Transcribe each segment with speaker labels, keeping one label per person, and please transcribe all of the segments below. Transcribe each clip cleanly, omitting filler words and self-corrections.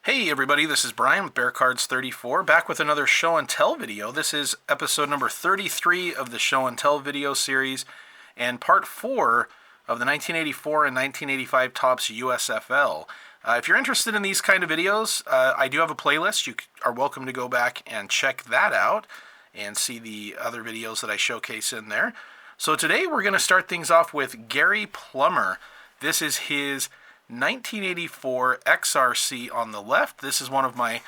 Speaker 1: Hey everybody, this is Brian with Bear Cards 34, back with another show and tell video. This is episode number 33 of the show and tell video series and part 4 of the 1984 and 1985 Topps USFL. If you're interested in these kind of videos, I do have a playlist. You are welcome to go back and check that out and see the other videos that I showcase in there. So today we're going to start things off with Gary Plummer. This is his 1984 XRC on the left. This is one of my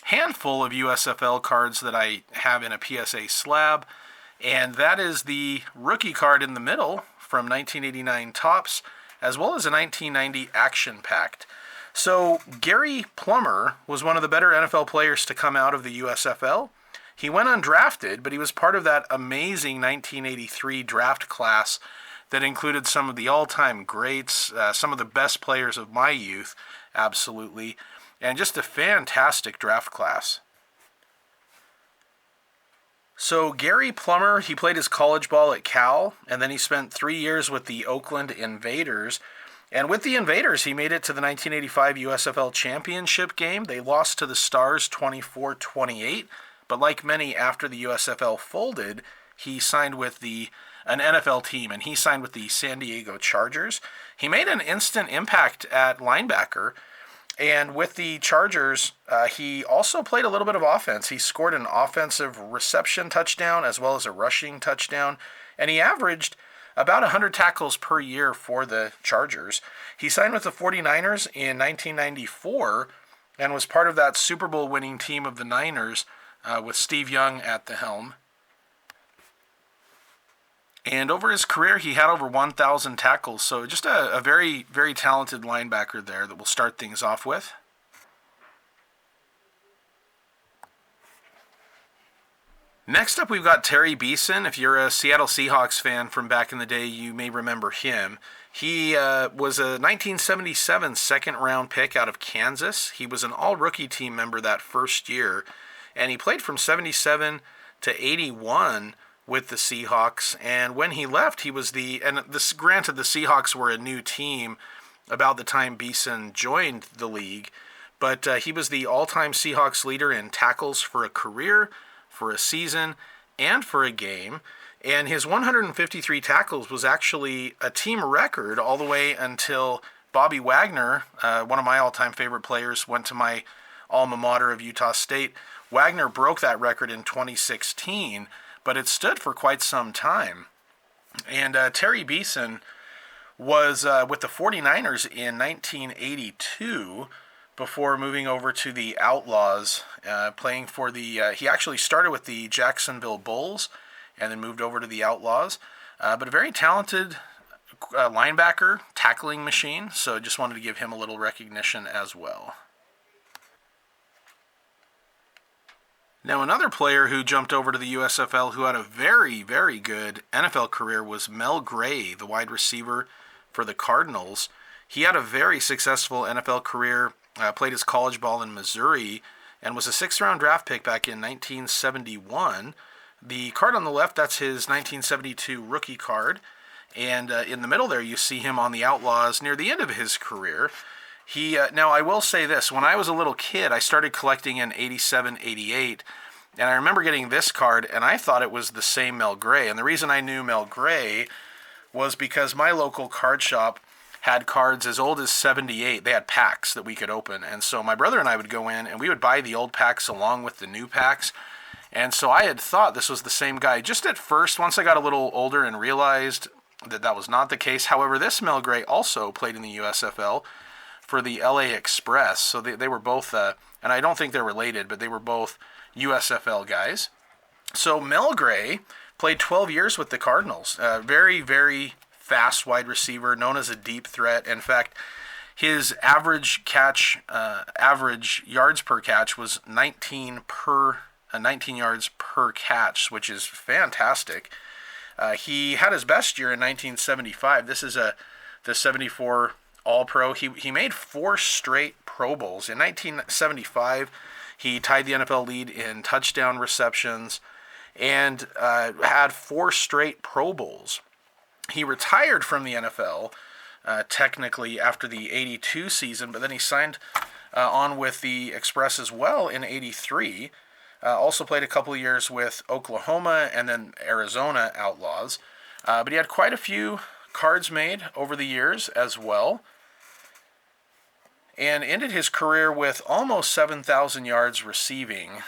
Speaker 1: handful of USFL cards that I have in a PSA slab, and that is the rookie card in the middle from 1989 Topps, as well as a 1990 Action Packed. So Gary Plummer was one of the better NFL players to come out of the USFL. He went undrafted, but he was part of that amazing 1983 draft class that included some of the all-time greats, some of the best players of my youth, absolutely, and just a fantastic draft class. So Gary Plummer, he played his college ball at Cal, and then he spent 3 years with the Oakland Invaders. And with the Invaders, he made it to the 1985 USFL Championship game. They lost to the Stars 24-28, but like many after the USFL folded, he signed with an NFL team, and he signed with the San Diego Chargers. He made an instant impact at linebacker, and with the Chargers, he also played a little bit of offense. He scored an offensive reception touchdown as well as a rushing touchdown, and he averaged about 100 tackles per year for the Chargers. He signed with the 49ers in 1994 and was part of that Super Bowl winning team of the Niners with Steve Young at the helm. And over his career, he had over 1,000 tackles. So just a very, very talented linebacker there that we'll start things off with. Next up, we've got Terry Beeson. If you're a Seattle Seahawks fan from back in the day, you may remember him. He was a 1977 second-round pick out of Kansas. He was an all-rookie team member that first year. And he played from 77 to 81 with the Seahawks, and when he left, he was granted the Seahawks were a new team about the time Beeson joined the league, but he was the all-time Seahawks leader in tackles for a career, for a season, and for a game, and his 153 tackles was actually a team record all the way until Bobby Wagner, one of my all-time favorite players, went to my alma mater of Utah State. Wagner broke that record in 2016, but it stood for quite some time. And Terry Beeson was with the 49ers in 1982 before moving over to the Outlaws, playing for he actually started with the Jacksonville Bulls and then moved over to the Outlaws. But a very talented linebacker, tackling machine, so just wanted to give him a little recognition as well. Now, another player who jumped over to the USFL who had a very, very good NFL career was Mel Gray, the wide receiver for the Cardinals. He had a very successful NFL career, played his college ball in Missouri, and was a sixth-round draft pick back in 1971. The card on the left, that's his 1972 rookie card. And in the middle there, you see him on the Outlaws near the end of his career. Now, I will say this. When I was a little kid, I started collecting in 87, 88, and I remember getting this card, and I thought it was the same Mel Gray. And the reason I knew Mel Gray was because my local card shop had cards as old as 78. They had packs that we could open, and so my brother and I would go in, and we would buy the old packs along with the new packs. And so I had thought this was the same guy. Just at first, once I got a little older and realized that that was not the case. However, this Mel Gray also played in the USFL for the LA Express. So they were both, and I don't think they're related, but they were both USFL guys. So Mel Gray played 12 years with the Cardinals. Very, very fast wide receiver, known as a deep threat. In fact, his average yards per catch was 19 yards per catch, which is fantastic. He had his best year in 1975. This is the 74 All-Pro. He made 4 straight Pro Bowls. In 1975, he tied the NFL lead in touchdown receptions and had 4 straight Pro Bowls. He retired from the NFL technically after the 82 season, but then he signed on with the Express as well in '83. Also played a couple of years with Oklahoma and then Arizona Outlaws. But he had quite a few cards made over the years as well, and ended his career with almost 7,000 yards receiving.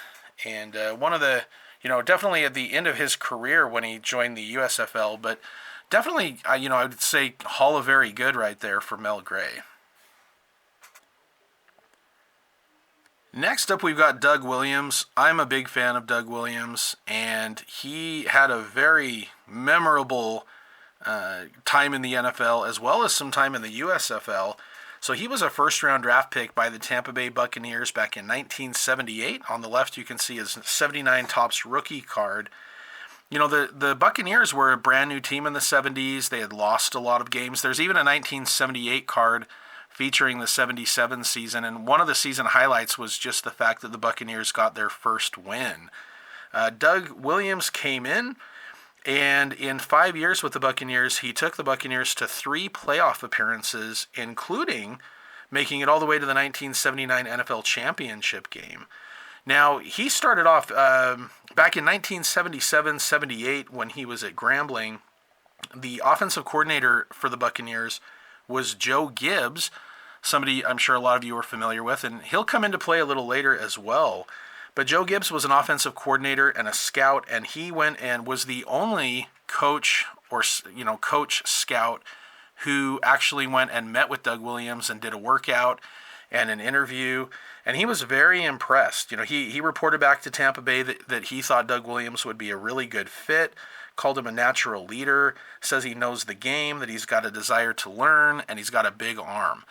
Speaker 1: And one of the, definitely at the end of his career when he joined the USFL, but definitely, I would say Hall of Very Good right there for Mel Gray. Next up, we've got Doug Williams. I'm a big fan of Doug Williams, and he had a very memorable time in the NFL as well as some time in the USFL. So he was a first-round draft pick by the Tampa Bay Buccaneers back in 1978. On the left, you can see his 79 Topps rookie card. The Buccaneers were a brand new team in the 70s. They had lost a lot of games. There's even a 1978 card featuring the 77 season, and one of the season highlights was just the fact that the Buccaneers got their first win. Doug Williams came in, and in 5 years with the Buccaneers, he took the Buccaneers to 3 playoff appearances, including making it all the way to the 1979 NFL Championship game. Now, he started off back in 1977-78 when he was at Grambling. The offensive coordinator for the Buccaneers was Joe Gibbs, somebody I'm sure a lot of you are familiar with, and he'll come into play a little later as well. But Joe Gibbs was an offensive coordinator and a scout, and he went and was the only coach or coach scout who actually went and met with Doug Williams and did a workout and an interview, and he was very impressed. He reported back to Tampa Bay that he thought Doug Williams would be a really good fit, called him a natural leader, says he knows the game, that he's got a desire to learn, and he's got a big arm.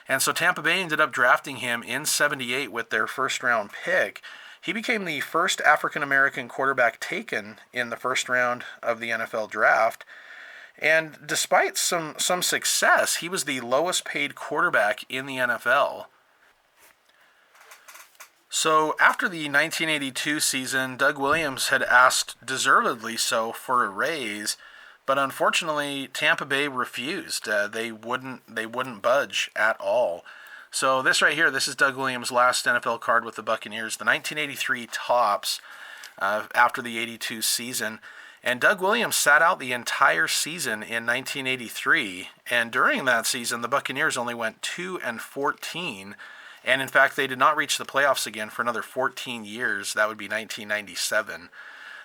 Speaker 1: And so Tampa Bay ended up drafting him in '78 with their first-round pick. He became the first African-American quarterback taken in the first round of the NFL draft. And despite some success, he was the lowest paid quarterback in the NFL. So after the 1982 season, Doug Williams had asked, deservedly so, for a raise, but unfortunately Tampa Bay refused. They wouldn't budge at all. So this right here, this is Doug Williams' last NFL card with the Buccaneers, the 1983 Topps after the '82 season. And Doug Williams sat out the entire season in 1983, and during that season, the Buccaneers only went 2-14, and in fact, they did not reach the playoffs again for another 14 years. That would be 1997.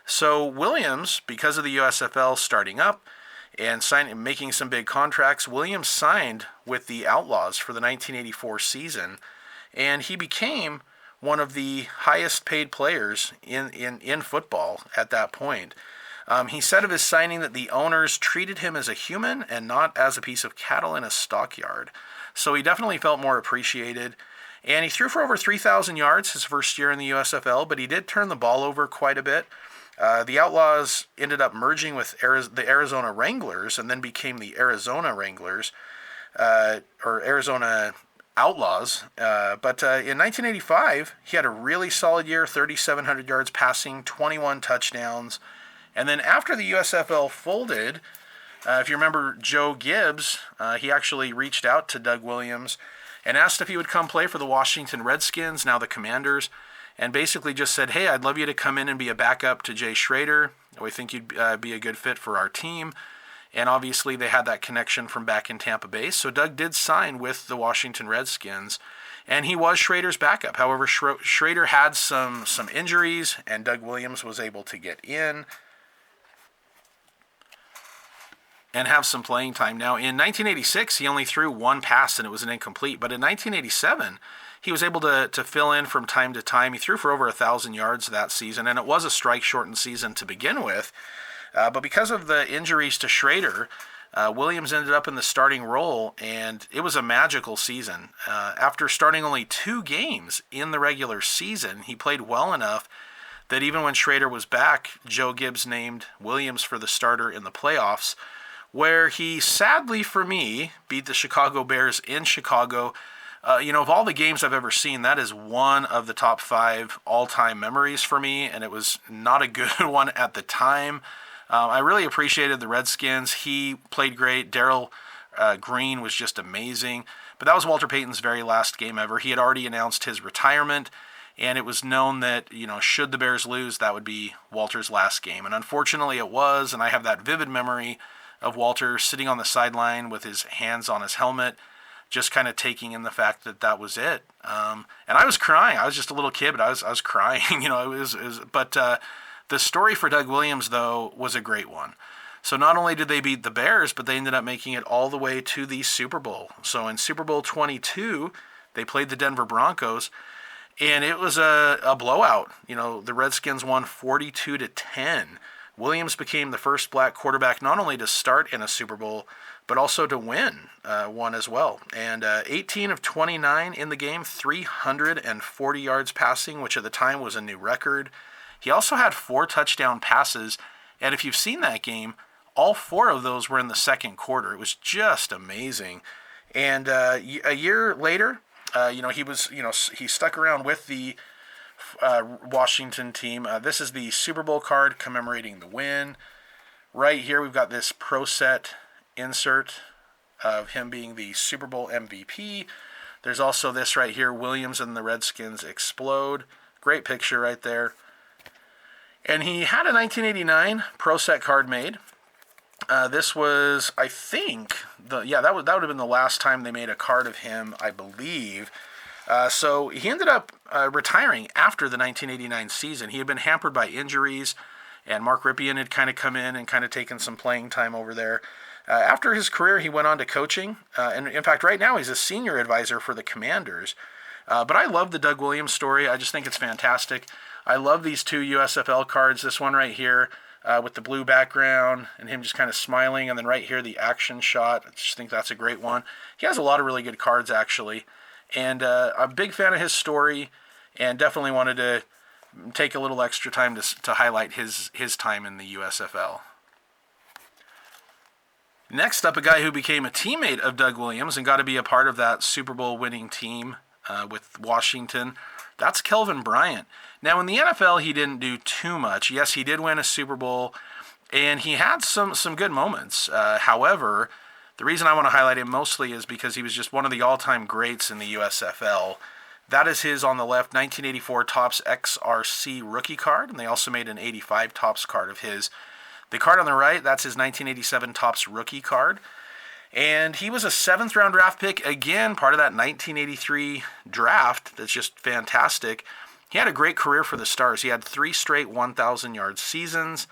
Speaker 1: So Williams, because of the USFL starting up and making some big contracts, Williams signed with the Outlaws for the 1984 season, and he became one of the highest paid players in football at that point. He said of his signing that the owners treated him as a human and not as a piece of cattle in a stockyard. So he definitely felt more appreciated. And he threw for over 3,000 yards his first year in the USFL, but he did turn the ball over quite a bit. The Outlaws ended up merging with the Arizona Wranglers and then became the Arizona Wranglers, or Arizona Outlaws. But in 1985, he had a really solid year, 3,700 yards passing, 21 touchdowns. And then after the USFL folded, if you remember Joe Gibbs, he actually reached out to Doug Williams and asked if he would come play for the Washington Redskins, now the Commanders, and basically just said, hey, I'd love you to come in and be a backup to Jay Schrader. We think you'd be a good fit for our team. And obviously they had that connection from back in Tampa Bay. So Doug did sign with the Washington Redskins, and he was Schrader's backup. However, Schrader had some injuries, and Doug Williams was able to get in and have some playing time. Now, in 1986, he only threw one pass, and it was an incomplete. But in 1987, he was able to fill in from time to time. He threw for over 1,000 yards that season, and it was a strike-shortened season to begin with. But because of the injuries to Schrader, Williams ended up in the starting role, and it was a magical season. After starting only 2 games in the regular season, he played well enough that even when Schrader was back, Joe Gibbs named Williams for the starter in the playoffs, where he, sadly for me, beat the Chicago Bears in Chicago. Of all the games I've ever seen, that is one of the top 5 all-time memories for me, and it was not a good one at the time. I really appreciated the Redskins. He played great. Darryl Green was just amazing. But that was Walter Payton's very last game ever. He had already announced his retirement, and it was known that, should the Bears lose, that would be Walter's last game. And unfortunately it was, and I have that vivid memory of Walter sitting on the sideline with his hands on his helmet, just kind of taking in the fact that that was it. And I was crying. I was just a little kid, but I was crying. But the story for Doug Williams, though, was a great one. So not only did they beat the Bears, but they ended up making it all the way to the Super Bowl. So in Super Bowl 22, they played the Denver Broncos, and it was a blowout. The Redskins won 42-10. Williams became the first black quarterback not only to start in a Super Bowl, but also to win one as well. And 18 of 29 in the game, 340 yards passing, which at the time was a new record. He also had 4 touchdown passes, and if you've seen that game, all 4 of those were in the second quarter. It was just amazing. And a year later, he stuck around with the Washington team. This is the Super Bowl card commemorating the win. Right here, we've got this Pro Set insert of him being the Super Bowl MVP. There's also this right here, Williams and the Redskins explode. Great picture right there. And he had a 1989 Pro Set card made. This was, I think, that would have been the last time they made a card of him, I believe. So he ended up retiring after the 1989 season. He had been hampered by injuries, and Mark Ripien had kind of come in and kind of taken some playing time over there. After his career, he went on to coaching, and in fact, right now he's a senior advisor for the Commanders. But I love the Doug Williams story. I just think it's fantastic. I love these 2 USFL cards. This one right here with the blue background and him just kind of smiling, and then right here the action shot. I just think that's a great one. He has a lot of really good cards, actually. And I'm a big fan of his story, and definitely wanted to take a little extra time to highlight his time in the USFL. Next up, a guy who became a teammate of Doug Williams and got to be a part of that Super Bowl winning team with Washington. That's Kelvin Bryant. Now, in the NFL, he didn't do too much. Yes, he did win a Super Bowl, and he had some good moments. However, the reason I want to highlight him mostly is because he was just one of the all-time greats in the USFL. That is his, on the left, 1984 Topps XRC rookie card, and they also made an 85 Topps card of his. The card on the right, that's his 1987 Topps rookie card. And he was a 7th-round draft pick, again, part of that 1983 draft. That's just fantastic. He had a great career for the Stars. He had 3 straight 1,000-yard seasons,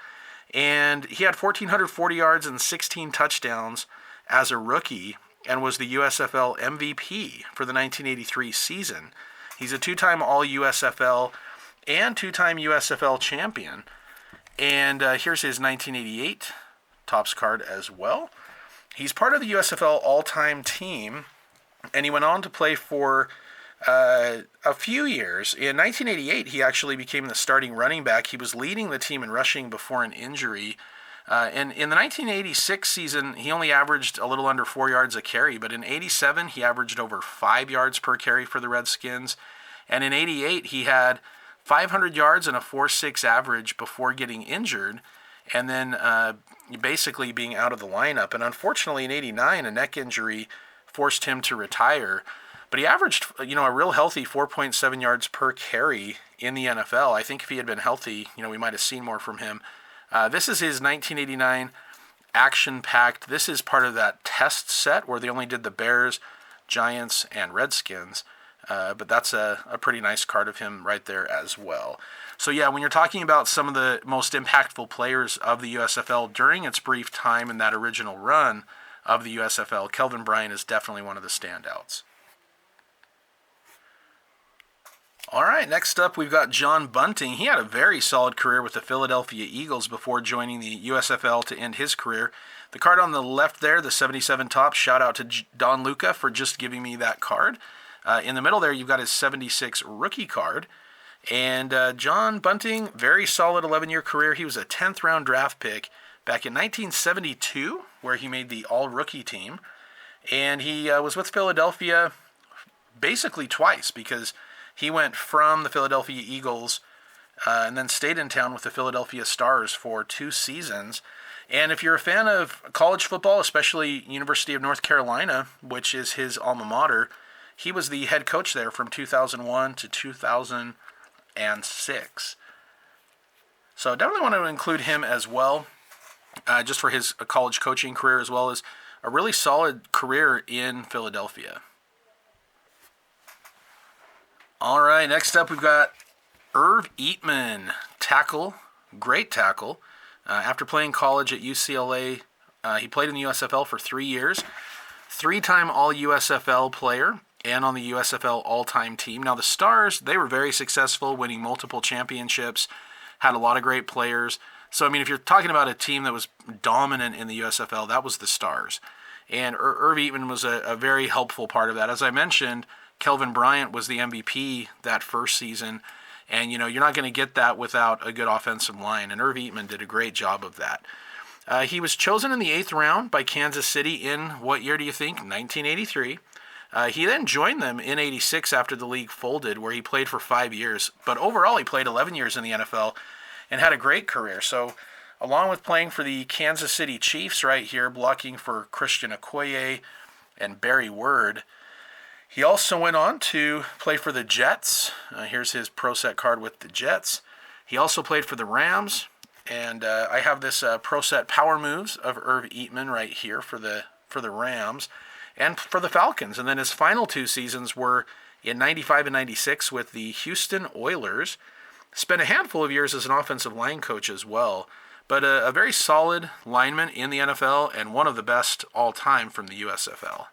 Speaker 1: and he had 1,440 yards and 16 touchdowns as a rookie, and was the USFL MVP for the 1983 season. He's a 2-time All-USFL and 2-time USFL champion. And here's his 1988 Topps card as well. He's part of the USFL all-time team, and he went on to play for a few years. In 1988, he actually became the starting running back. He was leading the team in rushing before an injury. And in the 1986 season, he only averaged a little under 4 yards a carry, but in 87, he averaged over 5 yards per carry for the Redskins. And in 88, he had 500 yards and a 4.6 average before getting injured, and then basically being out of the lineup. And unfortunately, in 89, a neck injury forced him to retire. But he averaged, a real healthy 4.7 yards per carry in the NFL. I think if he had been healthy, we might have seen more from him. This is his 1989 action-packed. This is part of that test set where they only did the Bears, Giants, and Redskins. But that's a pretty nice card of him right there as well. So yeah, when you're talking about some of the most impactful players of the USFL during its brief time in that original run of the USFL, Kelvin Bryant is definitely one of the standouts. All right, next up we've got John Bunting. He had a very solid career with the Philadelphia Eagles before joining the USFL to end his career. The card on the left there, the 77 Topps, shout out to Don Luca for just giving me that card. In the middle there, you've got his 76 rookie card. And John Bunting, very solid 11-year career. He was a 10th round draft pick back in 1972, where he made the all-rookie team. And he was with Philadelphia basically twice, because he went from the Philadelphia Eagles and then stayed in town with the Philadelphia Stars for 2 seasons. And if you're a fan of college football, especially University of North Carolina, which is his alma mater, he was the head coach there from 2001 to 2006. So definitely want to include him as well, just for his college coaching career as well as a really solid career in Philadelphia. All right, next up we've got Irv Eatman, tackle, great tackle. After playing college at UCLA, he played in the USFL for 3 years. 3-time All-USFL player and on the USFL all-time team. Now the Stars, they were very successful, winning multiple championships, had a lot of great players. So, I mean, if you're talking about a team that was dominant in the USFL, that was the Stars. And Irv Eatman was a very helpful part of that. As I mentioned, Kelvin Bryant was the MVP that first season. And, you're not going to get that without a good offensive line. And Irv Eatman did a great job of that. He was chosen in the 8th round by Kansas City in, what year do you think? 1983. He then joined them in 86 after the league folded, where he played for 5 years. But overall, he played 11 years in the NFL and had a great career. So, along with playing for the Kansas City Chiefs right here, blocking for Christian Okoye and Barry Word, he also went on to play for the Jets. Here's his Pro Set card with the Jets. He also played for the Rams. And I have this Pro Set Power Moves of Irv Eatman right here for the Rams and for the Falcons. And then his final 2 seasons were in 95 and 96 with the Houston Oilers. Spent a handful of years as an offensive line coach as well. But a very solid lineman in the NFL and one of the best all time from the USFL.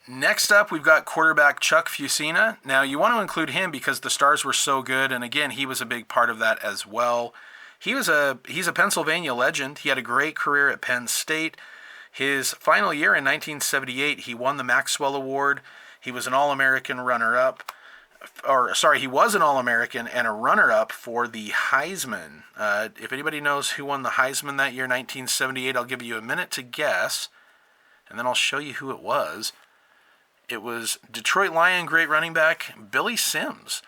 Speaker 1: Next up, we've got quarterback Chuck Fusina. Now, you want to include him because the Stars were so good, and again, he was a big part of that as well. He's a Pennsylvania legend. He had a great career at Penn State. His final year in 1978, he won the Maxwell Award. He was an All-American runner-up. He was an All-American and a runner-up for the Heisman. If anybody knows who won the Heisman that year, 1978, I'll give you a minute to guess, and then I'll show you who it was. It was Detroit Lion great running back Billy Sims.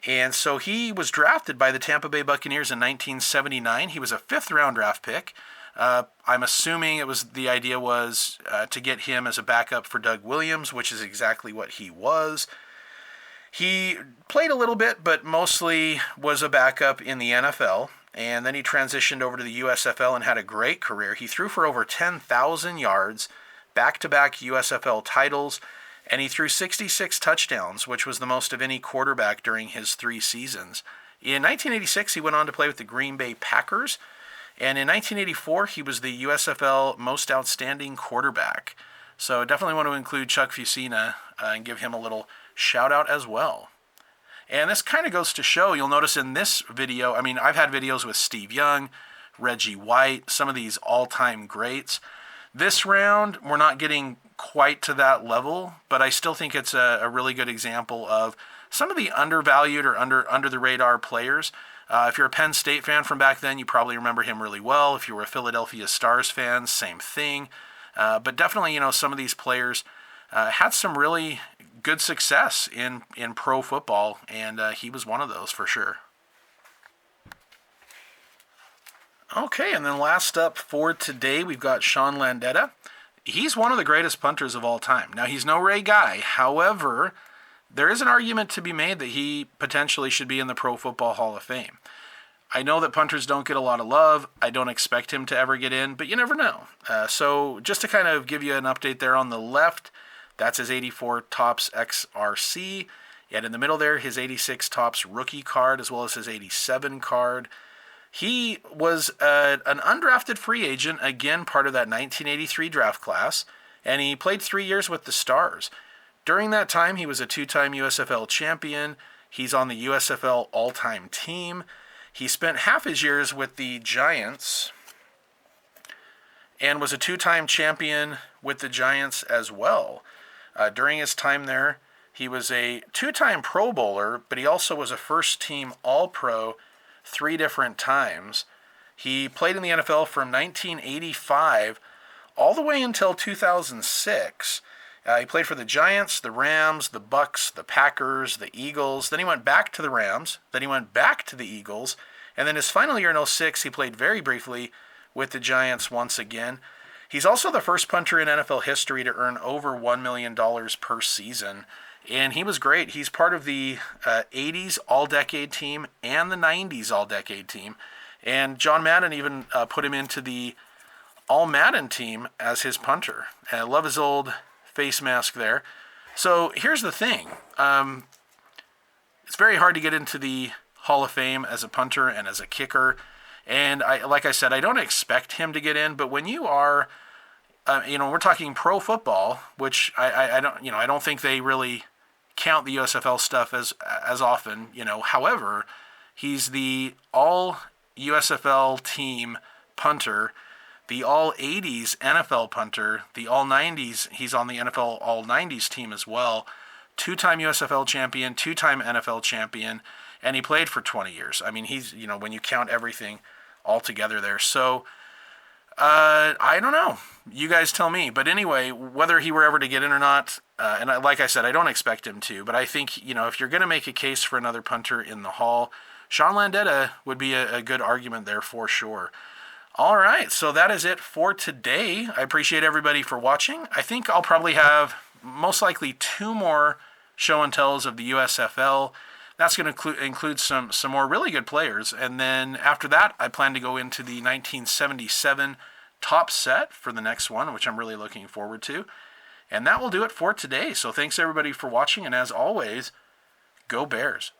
Speaker 1: And so he was drafted by the Tampa Bay Buccaneers in 1979. He was a 5th-round draft pick. I'm assuming the idea was to get him as a backup for Doug Williams, which is exactly what he was. He played a little bit, but mostly was a backup in the NFL. And then he transitioned over to the USFL and had a great career. He threw for over 10,000 yards, back-to-back USFL titles, and he threw 66 touchdowns, which was the most of any quarterback during his 3 seasons. In 1986, he went on to play with the Green Bay Packers, and in 1984, he was the USFL Most Outstanding Quarterback. So definitely want to include Chuck Fusina and give him a little shout-out as well. And this kind of goes to show, you'll notice in this video, I mean, I've had videos with Steve Young, Reggie White, some of these all-time greats. This round, we're not getting quite to that level, but I still think it's a really good example of some of the undervalued or under the radar players. If you're a Penn State fan from back then, you probably remember him really well. If you were a Philadelphia Stars fan, same thing. But definitely, some of these players had some really good success in pro football, and he was one of those for sure. Okay, and then last up for today, we've got Sean Landetta. He's one of the greatest punters of all time. Now, he's no Ray Guy. However, there is an argument to be made that he potentially should be in the Pro Football Hall of Fame. I know that punters don't get a lot of love. I don't expect him to ever get in, but you never know. So just to kind of give you an update there on the left, that's his 84 Topps XRC. And in the middle there, his 86 Topps rookie card, as well as his 87 card. He was an undrafted free agent, again, part of that 1983 draft class, and he played 3 years with the Stars. During that time, he was a 2-time USFL champion. He's on the USFL all-time team. He spent half his years with the Giants and was a 2-time champion with the Giants as well. During his time there, he was a 2-time Pro Bowler, but he also was a first-team All-Pro 3 different times. He played in the NFL from 1985 all the way until 2006. He played for the Giants, the Rams, the Bucks, the Packers, the Eagles. Then he went back to the Rams. Then he went back to the Eagles. And then his final year in '06, he played very briefly with the Giants once again. He's also the first punter in NFL history to earn over $1 million per season. And he was great. He's part of the 80s All-Decade team and the 90s All-Decade team. And John Madden even put him into the All-Madden team as his punter. And I love his old face mask there. So here's the thing. It's very hard to get into the Hall of Fame as a punter and as a kicker. And like I said, I don't expect him to get in. But when you are, we're talking pro football, which I don't think they really count the USFL stuff as often. However, he's the all USFL team punter, the all 80s NFL punter, the all 90s. He's on the NFL all 90s team as well. Two-time USFL champion, two-time NFL champion, and he played for 20 years. I mean, he's, when you count everything all together there. So, I don't know. You guys tell me. But anyway, whether he were ever to get in or not, like I said, I don't expect him to. But I think, if you're going to make a case for another punter in the Hall, Sean Landetta would be a good argument there for sure. All right, so that is it for today. I appreciate everybody for watching. I think I'll probably have most likely 2 more show and tells of the USFL. That's going to include some more really good players. And then after that, I plan to go into the 1977 top set for the next one, which I'm really looking forward to. And that will do it for today. So thanks everybody for watching. And as always, go Bears.